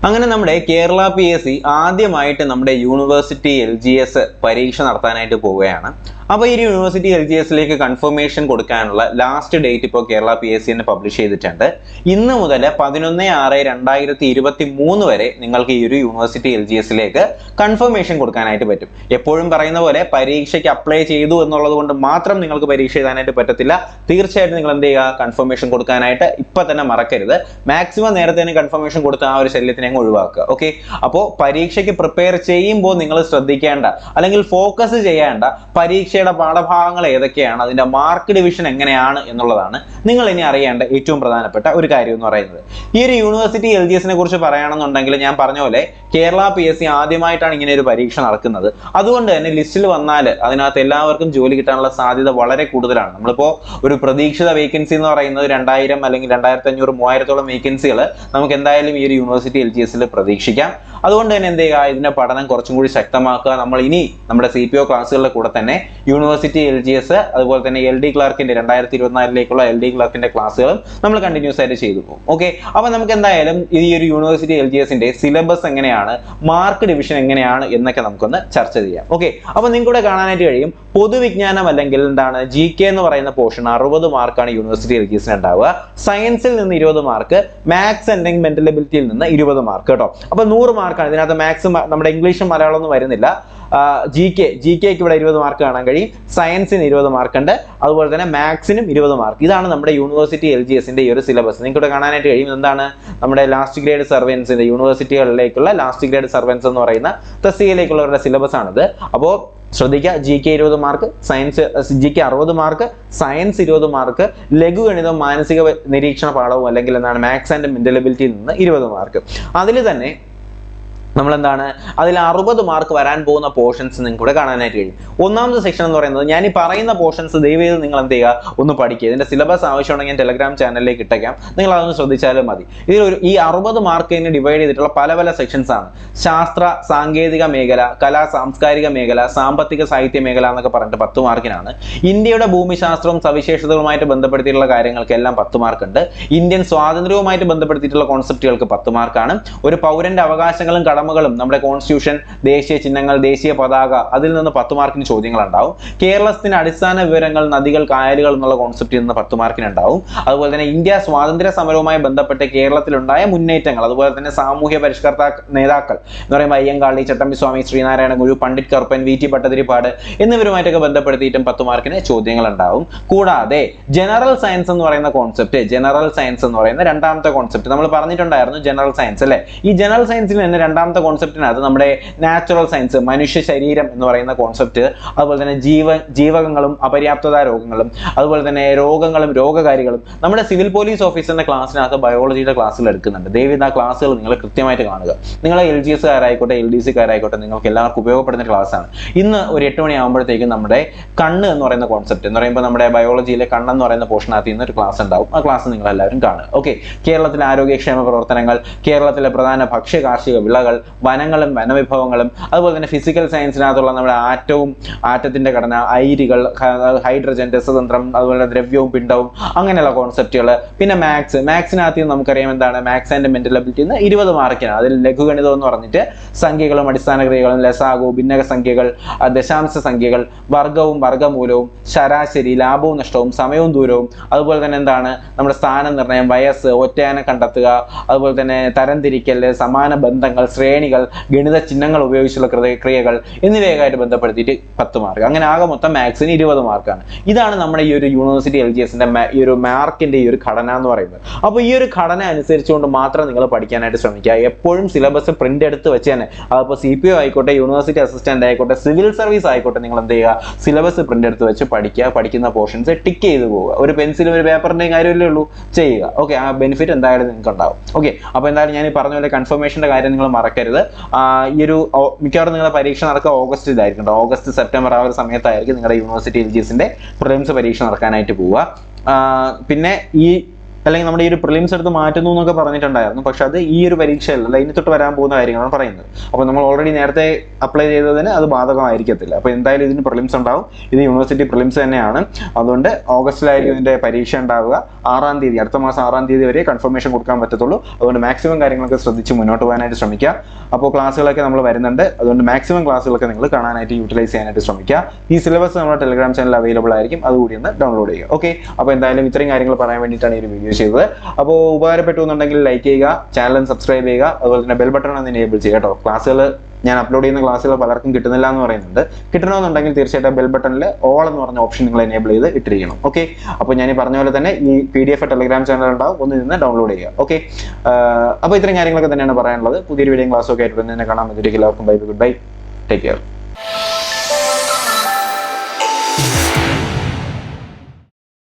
അങ്ങനെ നമ്മുടെ കേരള PSC ആദ്യമായിട്ട് നമ്മുടെ യൂണിവേഴ്സിറ്റി LGS പരീക്ഷ നടത്താനായിട്ട് പോവുകയാണ്. അപ്പോൾ ഈ യൂണിവേഴ്സിറ്റി LGSലേക്ക് കൺഫർമേഷൻ കൊടുക്കാനുള്ള ലാസ്റ്റ് ഡേറ്റ് ഇപ്പോൾ കേരള PSC പബ്ലിഷ് ചെയ്തിട്ടുണ്ട്. ഇന്ന് മുതൽ 11/6/2023 വരെ നിങ്ങൾക്ക് ഈ ഒരു യൂണിവേഴ്സിറ്റി LGSലേക്ക് കൺഫർമേഷൻ കൊടുക്കാനായിട്ട് പറ്റും. എപ്പോഴും പറയുന്ന പോലെ പരീക്ഷയ്ക്ക് അപ്ലൈ ചെയ്തു എന്നുള്ളത് കൊണ്ട് മാത്രം നിങ്ങൾക്ക് പരീക്ഷ എഴുതാനായിട്ട് പറ്റത്തില്ല. തീർച്ചയായിട്ടും നിങ്ങൾ എന്ത് ചെയ്യുക, കൺഫർമേഷൻ കൊടുക്കാനായിട്ട് ഇപ്പം തന്നെ മറക്കരുത്. മാക്സിമം നേരത്തെ തന്നെ കൺഫർമേഷൻ കൊടുത്ത ആ ഒരു ശല്യത്തിനെ ഒഴിവാക്കുക. ഓക്കെ, അപ്പോൾ പരീക്ഷയ്ക്ക് പ്രിപ്പയർ ചെയ്യുമ്പോൾ നിങ്ങൾ ശ്രദ്ധിക്കേണ്ട അല്ലെങ്കിൽ ഫോക്കസ് ചെയ്യേണ്ട പരീക്ഷയുടെ പാഠഭാഗങ്ങൾ ഏതൊക്കെയാണ്, അതിന്റെ മാർക്ക് ഡിവിഷൻ എങ്ങനെയാണ് എന്നുള്ളതാണ് നിങ്ങൾ ഇനി അറിയേണ്ട ഏറ്റവും പ്രധാനപ്പെട്ട ഒരു കാര്യം എന്ന് പറയുന്നത്. ഈ ഒരു യൂണിവേഴ്സിറ്റി LGSനെ കുറിച്ച് പറയുകയാണെന്നുണ്ടെങ്കിൽ ഞാൻ പറഞ്ഞ പോലെ കേരള PSC ആദ്യമായിട്ടാണ് ഇങ്ങനെ ഒരു പരീക്ഷ നടക്കുന്നത്. അതുകൊണ്ട് തന്നെ ലിസ്റ്റിൽ വന്നാൽ അതിനകത്ത് എല്ലാവർക്കും ജോലി കിട്ടാനുള്ള സാധ്യത വളരെ കൂടുതലാണ്. നമ്മളിപ്പോൾ ഒരു പ്രതീക്ഷിത വേക്കൻസി എന്ന് പറയുന്നത് 2000 അല്ലെങ്കിൽ 2500 3000-ഓളം വേക്കൻസികൾ നമുക്ക് എന്തായാലും ഈ ഒരു യൂണിവേഴ്സിറ്റി LGSൽ പ്രതീക്ഷിക്കാം. അതുകൊണ്ട് തന്നെ എന്ത് ചെയ്യുക, ഇതിന്റെ പഠനം കുറച്ചും കൂടി ശക്തമാക്കുക. നമ്മൾ ഇനി നമ്മുടെ CPO ക്ലാസ്സുകളുടെ കൂടെ തന്നെ യൂണിവേഴ്സിറ്റി LGS അതുപോലെ തന്നെ LD ക്ലർക്കിന്റെ 2024-ലേക്കുള്ള LD ക്ലർക്കിന്റെ ക്ലാസ്സുകളും നമ്മൾ കണ്ടിന്യൂസ് ആയിട്ട് ചെയ്തു പോകും. ഓക്കെ, അപ്പൊ നമുക്ക് എന്തായാലും ഈ ഒരു യൂണിവേഴ്സിറ്റി LGSന്റെ സിലബസ് എങ്ങനെയാണ്, മാർക്ക് ഡിവിഷൻ എങ്ങനെയാണ് എന്നൊക്കെ നമുക്കൊന്ന് ചർച്ച ചെയ്യാം. ഓക്കെ, അപ്പൊ നിങ്ങൾക്ക് ഇവിടെ കാണാനായിട്ട് കഴിയും പൊതുവിജ്ഞാനം അല്ലെങ്കിൽ എന്താണ് GK എന്ന് പറയുന്ന പോർഷൻ 60 മാർക്കാണ് യൂണിവേഴ്സിറ്റി LGSന് ഉണ്ടാവുക. സയൻസിൽ നിന്ന് 20 മാർക്ക്, മാത്സ് അല്ലെങ്കിൽ മെന്റൽ എബിലിറ്റിയിൽ നിന്ന് 20 മാർക്ക് കേട്ടോ. അപ്പൊ 100 മാർക്കാണ് ഇതിനകത്ത്. മാത്സ് നമ്മുടെ ഇംഗ്ലീഷും മലയാളം ഒന്നും വരുന്നില്ല. GKക്ക് ഇവിടെ 20 മാർക്ക് കാണാൻ കഴിയും. സയൻസിന് 20 മാർക്ക് ഉണ്ട്, അതുപോലെ തന്നെ മാത്സിനും 20 മാർക്ക്. ഇതാണ് നമ്മുടെ യൂണിവേഴ്സിറ്റി LGSന്റെ ഈ ഒരു സിലബസ്. നിങ്ങൾക്ക് ഇവിടെ കാണാനായിട്ട് കഴിയും എന്താണ് നമ്മുടെ ലാസ്റ്റ് ഗ്രേഡ് സർവൻസിന്റെ യൂണിവേഴ്സിറ്റികളിലേക്കുള്ള ലാസ്റ്റ് ഗ്രേഡ് സർവൻസ് എന്ന് പറയുന്ന തസ്തികയിലേക്കുള്ളവരുടെ സിലബസ് ആണിത്. അപ്പോൾ ശ്രദ്ധിക്കുക, GK 20 mark, science GK 60 mark, science 20 mark, ലഘുഗണിതം മാനസിക നിരീക്ഷണ പാഠവും അല്ലെങ്കിൽ എന്താണ് മാത്സ് ആൻഡ് മെന്റൽ എബിലിറ്റിയിൽ നിന്ന് 20 മാർക്ക്. അതിൽ തന്നെ നമ്മളെന്താണ് അതിൽ 60 മാർക്ക് വരാൻ പോകുന്ന പോർഷൻസ് നിങ്ങൾക്ക് ഇവിടെ കാണാനായിട്ട് കഴിയും. ഒന്നാമത്തെ സെക്ഷൻ എന്ന് പറയുന്നത് ഞാൻ ഈ പറയുന്ന പോർഷൻസ് ദയവേത് നിങ്ങൾ എന്ത് ചെയ്യുക, ഒന്ന് പഠിക്കുക. ഇതിന്റെ സിലബസ് ആവശ്യമുണ്ടെങ്കിൽ ഞാൻ ടെലഗ്രാം ചാനലിലേക്ക് ഇട്ടേക്കാം, നിങ്ങൾ അതൊന്ന് ശ്രദ്ധിച്ചാലും മതി. ഇതിൽ ഈ 60 മാർക്കിന് ഡിവൈഡ് ചെയ്തിട്ടുള്ള പല പല സെക്ഷൻസ് ആണ്. ശാസ്ത്ര സാങ്കേതിക മേഖല, കലാ സാംസ്കാരിക മേഖല, സാമ്പത്തിക സാഹിത്യ മേഖല എന്നൊക്കെ പറഞ്ഞിട്ട് 10 മാർക്കിനാണ്. ഇന്ത്യയുടെ ഭൂമിശാസ്ത്രവും സവിശേഷതകളുമായിട്ട് ബന്ധപ്പെടുത്തിയിട്ടുള്ള കാര്യങ്ങൾക്കെല്ലാം 10 മാർക്ക് ഉണ്ട്. ഇന്ത്യൻ സ്വാതന്ത്ര്യവുമായിട്ട് ബന്ധപ്പെടുത്തിയിട്ടുള്ള കോൺസെപ്റ്റുകൾക്ക് 10 മാർക്കാണ്. ഒരു പൗരന്റെ അവകാശങ്ങളും കടമകളും, നമ്മുടെ കോൺസ്റ്റിറ്റ്യൂഷൻ, ദേശീയ ചിഹ്നങ്ങൾ, ദേശീയ പതാക, അതിൽ നിന്ന് 10 മാർക്കിന് ചോദ്യങ്ങൾ ഉണ്ടാവും. കേരളത്തിന്റെ അടിസ്ഥാന വിവരങ്ങൾ, നദികൾ, കായലുകൾ എന്നുള്ള കോൺസെപ്റ്റിൽ നിന്ന് 10 മാർക്കിന് ഉണ്ടാവും. അതുപോലെ തന്നെ ഇന്ത്യ സ്വാതന്ത്ര്യ സമരവുമായി ബന്ധപ്പെട്ട് കേരളത്തിലുണ്ടായ മുന്നേറ്റങ്ങൾ, അതുപോലെ തന്നെ സാമൂഹ്യ പരിഷ്കർത്താ നേതാക്കൾ എന്ന് പറയുമ്പോൾ അയ്യങ്കാളി, ചട്ടമ്പിസ്വാമി, ശ്രീനാരായണ ഗുരു, പണ്ഡിറ്റ് കറുപ്പൻ, VT ഭട്ടതിരിപ്പാട് എന്നിവരുമായിട്ടൊക്കെ ബന്ധപ്പെടുത്തിയിട്ടും 10 മാർക്കിന് ചോദ്യങ്ങൾ ഉണ്ടാവും. കൂടാതെ ജനറൽ സയൻസ് എന്ന് പറയുന്ന കോൺസെപ്റ്റ്, ജനറൽ സയൻസ് എന്ന് പറയുന്ന രണ്ടാമത്തെ കോൺസെപ്റ്റ് നമ്മൾ പറഞ്ഞിട്ടുണ്ടായിരുന്നു. ജനറൽ സയൻസ് അല്ലെ, ഈ ജനറൽ സയൻസിൽ തന്നെ രണ്ടാമത്തെ കോൺസെപ്റ്റിനകത്ത് നമ്മുടെ നാച്ചുറൽ സയൻസ്, മനുഷ്യ ശരീരം എന്ന് പറയുന്ന കോൺസെപ്റ്റ്, അതുപോലെ തന്നെ ജീവകങ്ങളും അപര്യാപ്തത രോഗങ്ങളും, അതുപോലെ തന്നെ രോഗങ്ങളും രോഗകാരികളും നമ്മുടെ സിവിൽ പോലീസ് ഓഫീസറിന്റെ ക്ലാസ്സിനകത്ത് ബയോളജിയുടെ ക്ലാസ്സിൽ എടുക്കുന്നുണ്ട്. ദയവേത് ആ ക്ലാസ്സുകൾ നിങ്ങൾ കൃത്യമായിട്ട് കാണുക. നിങ്ങളെ LGSകാരായിക്കോട്ടെ LDCക്കാരായിക്കോട്ടെ നിങ്ങൾക്ക് എല്ലാവർക്കും ഉപയോഗപ്പെടുന്ന ക്ലാസ്സാണ്. ഇന്ന് ഒരു 8 മണിയാകുമ്പോഴത്തേക്കും നമ്മുടെ കണ്ണ് എന്ന് പറയുന്ന കോൺസെപ്റ്റ് എന്ന് പറയുമ്പോൾ നമ്മുടെ ബയോളജിയിലെ കണ്ണെന്ന് പറയുന്ന പോർഷനകത്ത് ഇന്ന് ഒരു ക്ലാസ് ഉണ്ടാവും. ആ ക്ലാസ് നിങ്ങൾ എല്ലാവരും കാണുക. ഓക്കെ, കേരളത്തിലെ ആരോഗ്യക്ഷേമ പ്രവർത്തനങ്ങൾ, കേരളത്തിലെ പ്രധാന ഭക്ഷ്യ കാർഷിക വിളകൾ, വനങ്ങളും വനവിഭവങ്ങളും, അതുപോലെ തന്നെ ഫിസിക്കൽ സയൻസിനകത്തുള്ള നമ്മുടെ ആറ്റത്തിന്റെ ഘടന, അയിരുകൾ, ഹൈഡ്രജൻ, രസതന്ത്രം, അതുപോലെ ദ്രവ്യവും പിണ്ഡവും, അങ്ങനെയുള്ള കോൺസെപ്റ്റുകൾ. പിന്നെ മാത്സിനകത്ത് നമുക്കറിയാം എന്താണ് മാത്സ് ആൻഡ് മെന്റൽ എബിലിറ്റി 20 മാർക്കിനാണ്. അതിൽ ലഘുഗണിതം എന്ന് പറഞ്ഞിട്ട് സംഖ്യകളും അടിസ്ഥാന ക്രിയകളും, ലസാഗു, ഭിന്നക സംഖ്യകൾ, ദശാംശ സംഖ്യകൾ, വർഗവും വർഗമൂലവും, ശരാശരി, ലാഭവും നഷ്ടവും, സമയവും ദൂരവും, അതുപോലെ തന്നെ എന്താണ് നമ്മുടെ സ്ഥാന നിർണ്ണയം, വയസ്സ്, ഒറ്റയാനെ കണ്ടെത്തുക, അതുപോലെ തന്നെ തരംതിരിക്കൽ, സമാന ബന്ധങ്ങൾ, ശ്രേണികൾ, ഗണിത ചിഹ്നങ്ങൾ ഉപയോഗിച്ചുള്ള ക്രിയകൾ എന്നിവയൊക്കെയായിട്ട് ബന്ധപ്പെടുത്തിയിട്ട് 10 മാർക്ക്. അങ്ങനെ ആകെ മൊത്തം മാത്സിന് 20 മാർക്കാണ്. ഇതാണ് നമ്മുടെ ഈ ഒരു യൂണിവേഴ്സിറ്റി LGSന്റെ ഈ ഒരു മാർക്കിന്റെ ഈ ഒരു ഘടന എന്ന് പറയുന്നത്. അപ്പോൾ ഈ ഒരു ഘടന അനുസരിച്ചുകൊണ്ട് മാത്രം നിങ്ങൾ പഠിക്കാനായിട്ട് ശ്രമിക്കുക. എപ്പോഴും സിലബസ് പ്രിന്റ് എടുത്ത് വെച്ച് തന്നെ, അതിപ്പോൾ CPO ആയിക്കോട്ടെ, യൂണിവേഴ്സിറ്റി അസിസ്റ്റന്റ് ആയിക്കോട്ടെ, സിവിൽ സർവീസ് ആയിക്കോട്ടെ, നിങ്ങൾ എന്ത് ചെയ്യുക, സിലബസ് പ്രിന്റ് എടുത്ത് വെച്ച് പഠിക്കുക. പഠിക്കുന്ന പോർഷൻസ് ടിക്ക് ചെയ്ത് പോവുക. ഒരു പെൻസിലും ഒരു പേപ്പറിന്റെയും കാര്യമല്ലേ ഉള്ളൂ, ചെയ്യുക. ഓക്കെ, ആ ബെനിഫിറ്റ് എന്തായാലും നിങ്ങൾക്ക് ഉണ്ടാവും. ഓക്കെ, അപ്പോൾ എന്തായാലും ഞാൻ ഈ പറഞ്ഞ പോലെ കൺഫർമേഷന്റെ കാര്യം നിങ്ങൾ മറക്കരുത്. ഈ ഒരു മിക്കവാറും നിങ്ങളുടെ പരീക്ഷ നടക്കുക ഓഗസ്റ്റിലായിരിക്കും. ഓഗസ്റ്റ് സെപ്റ്റംബർ ആ ഒരു സമയത്തായിരിക്കും നിങ്ങളുടെ യൂണിവേഴ്സിറ്റി LGSന്റെ പ്രിലിംസ് പരീക്ഷ നടക്കാനായിട്ട് പോവുക. പിന്നെ ഈ അല്ലെങ്കിൽ നമ്മുടെ ഈ ഒരു പ്രിലിംസ് എടുത്ത് മാറ്റുന്നു എന്നൊക്കെ പറഞ്ഞിട്ടുണ്ടായിരുന്നു. പക്ഷെ അത് ഈ ഒരു പരീക്ഷയല്ല, ഇനി തൊട്ട് വരാൻ പോകുന്ന കാര്യങ്ങളാണ് പറയുന്നത്. അപ്പോൾ നമ്മൾ ഓൾറെഡി നേരത്തെ അപ്ലൈ ചെയ്തതിന് അത് ബാധകമായിരിക്കത്തില്ല. അപ്പോൾ എന്തായാലും ഇതിന് പ്രിലിംസ് ഉണ്ടാവും. ഇത് യൂണിവേഴ്സിറ്റി പ്രിലിംസ് തന്നെയാണ്. അതുകൊണ്ട് ഓഗസ്റ്റിലായിരിക്കും ഇതിന്റെ പരീക്ഷ ഉണ്ടാവുക. 6-ാം തീയതി, അടുത്ത മാസം 6-ാം തീയതി വരെ കൺഫർമേഷൻ കൊടുക്കാൻ പറ്റത്തുള്ളൂ. അതുകൊണ്ട് മാക്സിമം കാര്യങ്ങളൊക്കെ ശ്രദ്ധിച്ച് മുന്നോട്ട് പോകാനായിട്ട് ശ്രമിക്കുക. അപ്പോൾ ക്ലാസ്സുകളൊക്കെ നമ്മൾ വരുന്നുണ്ട്. അതുകൊണ്ട് മാക്സിമം ക്ലാസ്സുകളൊക്കെ നിങ്ങൾ കാണാനായിട്ട് യൂട്ടിലൈസ് ചെയ്യാനായിട്ട് ശ്രമിക്കുക. ഈ സിലബസ് നമ്മുടെ ടെലിഗ്രാം ചാനൽ അവൈലബിൾ ആയിരിക്കും, അതുകൂടി ഒന്ന് ഡൗൺലോഡ് ചെയ്യുക. ഓക്കെ, അപ്പോൾ എന്തായാലും ഇത്രയും കാര്യങ്ങൾ പറയാൻ വേണ്ടിയിട്ടാണ് ഈ ഒരു വീഡിയോ ചെയ്തത്. അപ്പോൾ ഉപകാരപ്പെട്ടു എന്നുണ്ടെങ്കിൽ ലൈക്ക് ചെയ്യുക, ചാനൽ സബ്സ്ക്രൈബ് ചെയ്യുക, അതുപോലെ തന്നെ ബെൽ ബട്ടൺ ഒന്ന് എനേബിൾ ചെയ്യുക കേട്ടോ. ക്ലാസ്സുകൾ ഞാൻ അപ്ലോഡ് ചെയ്യുന്ന ക്ലാസ്സുകൾ പലർക്കും കിട്ടുന്നില്ല എന്ന് പറയുന്നുണ്ട്. കിട്ടണമെന്നുണ്ടെങ്കിൽ തീർച്ചയായിട്ടും ബെൽ ബട്ടണിൽ ഓൾ എന്ന് പറഞ്ഞ ഓപ്ഷൻ നിങ്ങൾ എനേബിൾ ചെയ്ത് ഇട്ടിരിക്കണം. ഓക്കെ, അപ്പോൾ ഞാൻ ഈ പറഞ്ഞ പോലെ തന്നെ ഈ PDF ടെലിഗ്രാം ചാനൽ ഉണ്ടാവും, ഒന്ന് നിന്ന് ഡൗൺലോഡ് ചെയ്യുക. ഓക്കെ, അപ്പോൾ ഇത്രയും കാര്യങ്ങളൊക്കെ തന്നെയാണ് പറയാനുള്ളത്. പുതിയൊരു വീഡിയോ ക്ലാസ്സൊക്കെ ആയിട്ട് തന്നെ കാണാൻ പറ്റും. എല്ലാവർക്കും bye, good bye, take care.